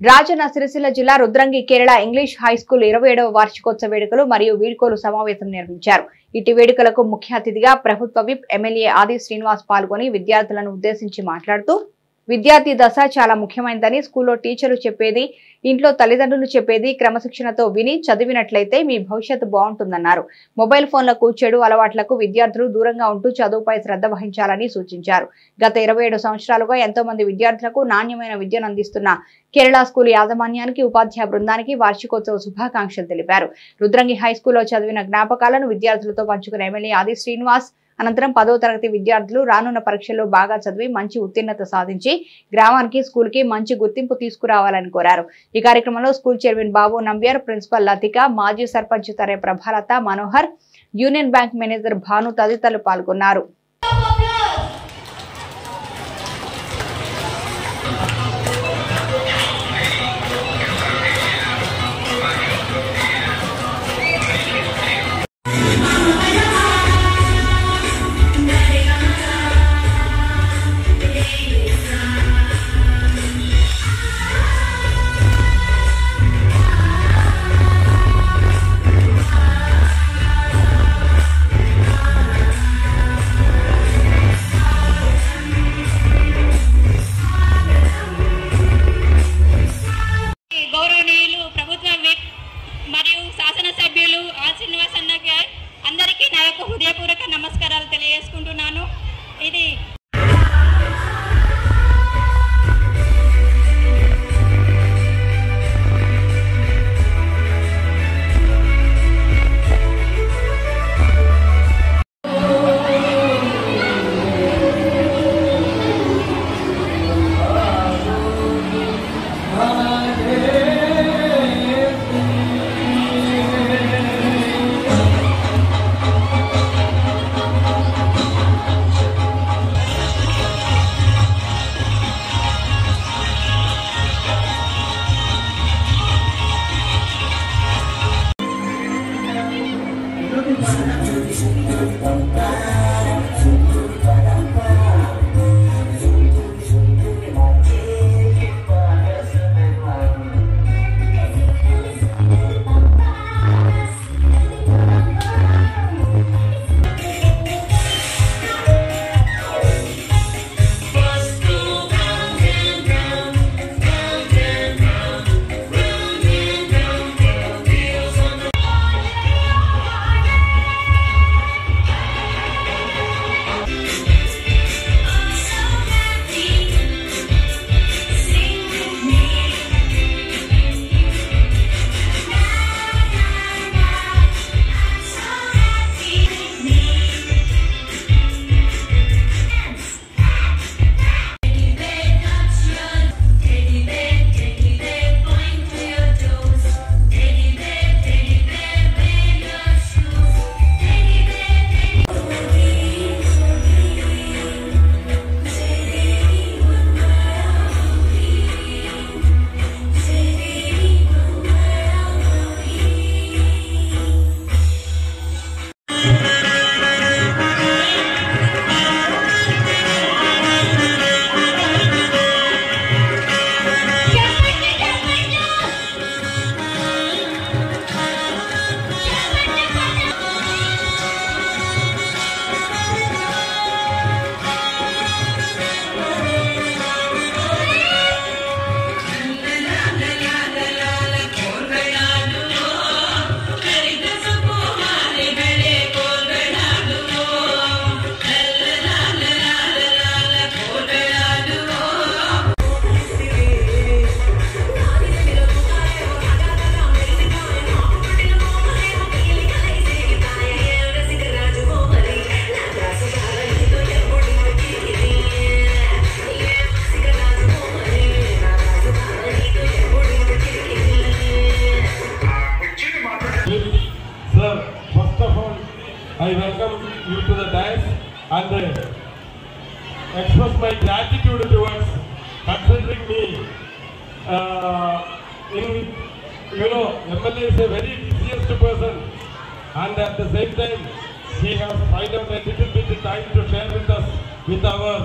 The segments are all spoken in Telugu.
రాజన్న సిరిసిల్ల జిల్లా Rudrangi Kerala English high school 27వ వార్షికోత్సవ వేడుకలు మరియు వీడ్కోలు సమావేశం నిర్వహించారు. ఇటు వేడుకలకు ముఖ్య అతిథిగా ప్రభుత్వ విప్ ఎమ్మెల్యే ఆది శ్రీనివాస్ పాల్గొని విద్యార్థులను ఉద్దేశించి మాట్లాడుతూ విద్యార్థి దశ చాలా ముఖ్యమైనదని, స్కూల్లో టీచర్లు చెప్పేది, ఇంట్లో తల్లిదండ్రులు చెప్పేది క్రమశిక్షణతో విని చదివినట్లయితే మీ భవిష్యత్తు బాగుంటుందన్నారు. మొబైల్ ఫోన్లకు, చెడు అలవాట్లకు విద్యార్థులు దూరంగా ఉంటూ చదువుపై శ్రద్ధ వహించాలని సూచించారు. గత 27 సంవత్సరాలుగా ఎంతో మంది విద్యార్థులకు నాణ్యమైన విద్యను అందిస్తున్న కేరళ స్కూల్ యాజమాన్యానికి, ఉపాధ్యాయ బృందానికి వార్షికోత్సవ శుభాకాంక్షలు తెలిపారు. రుద్రంగి హై స్కూల్లో చదివిన జ్ఞాపకాలను విద్యార్థులతో పంచుకున్న ఎమ్మెల్యే ఆది శ్రీనివాస్ అనంతరం 10వ తరగతి విద్యార్థులు రానున్న పరీక్షల్లో బాగా చదివి మంచి ఉత్తీర్ణత సాధించి గ్రామానికి, స్కూల్ కి మంచి గుర్తింపు తీసుకురావాలని కోరారు. ఈ కార్యక్రమంలో school chairman Babu Nambiar, principal Latika, మాజీ sarpanch Tare Prabhalatha, Manohar, Union Bank manager Bhanu తదితరులు పాల్గొన్నారు. శాసనసభ్యులు ఆర్ శ్రీనివాస్ అన్నకి అందరికీ నా యొక్క హృదయపూర్వక నమస్కారాలు తెలియజేసుకుంటున్నాను. ఇది I welcome you to the dais and express my gratitude towards considering me. MLA is a very busiest person, and at the same time, he has found out a little bit of time to share with us, with our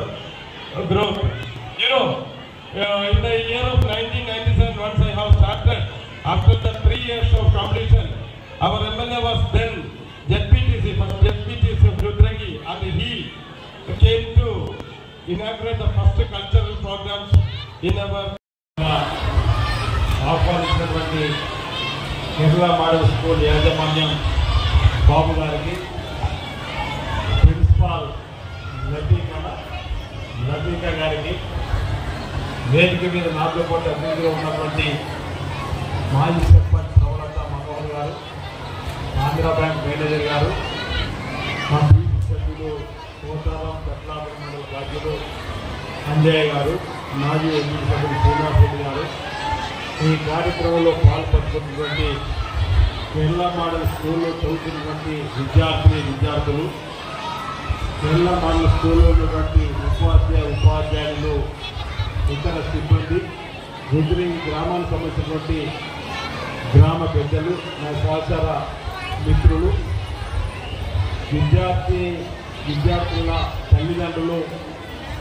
group. In the year of 1997, inaugurate the first cultural programs in our ఆహ్వానించినటువంటి కేరళ మోడల్ స్కూల్ యాజమాన్యం బాబు గారికి, ప్రిన్సిపాల్ లతీకా గారికి, వేదిక మీద నాతో పాటు అభివృద్ధిలో ఉన్నటువంటి మాజీ సర్పంచ్ నవలత మనోహర్ గారు, ఆంధ్ర బ్యాంక్ మేనేజర్ గారు, మా బీసీ సభ్యులు కోతారం కట్లాపూర్ మండల బాధ్యులు అంజయ్య గారు, మాజీ ఎంపీ సభ్యులు శ్రీనివాస్ రెడ్డి గారు, ఈ కార్యక్రమంలో పాల్పంచుకున్నటువంటి కేరళ మోడల్ స్కూల్లో చదువుతున్నటువంటి విద్యార్థులు, కేరళ మోడల్ స్కూల్లో ఉన్నటువంటి ఉపాధ్యాయులు, ఇతర సిబ్బంది, రుద్రంగి గ్రామానికి సంబంధించినటువంటి గ్రామ పెద్దలు, నా సహచర మిత్రులు, విద్యార్థుల తల్లిదండ్రులు,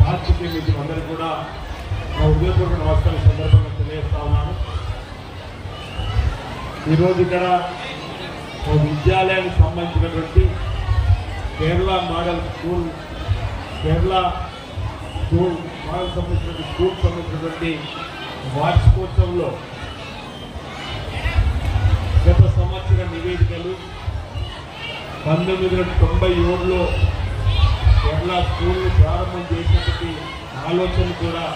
పార్టీ మిత్రులందరూ కూడా నా ఉదయపూర్వక నమస్కారం సందర్భంగా తెలియజేస్తా ఉన్నాను. ఈరోజు ఇక్కడ ఒక విద్యాలయానికి సంబంధించినటువంటి కేరళ మోడల్ స్కూల్ మోడల్ సంబంధించినటువంటి వార్షికోత్సవంలో గత సంవత్సర నివేదికలు 1997లో కేరళ స్కూల్ను ప్రారంభం చేసినటువంటి ఆలోచన కూడా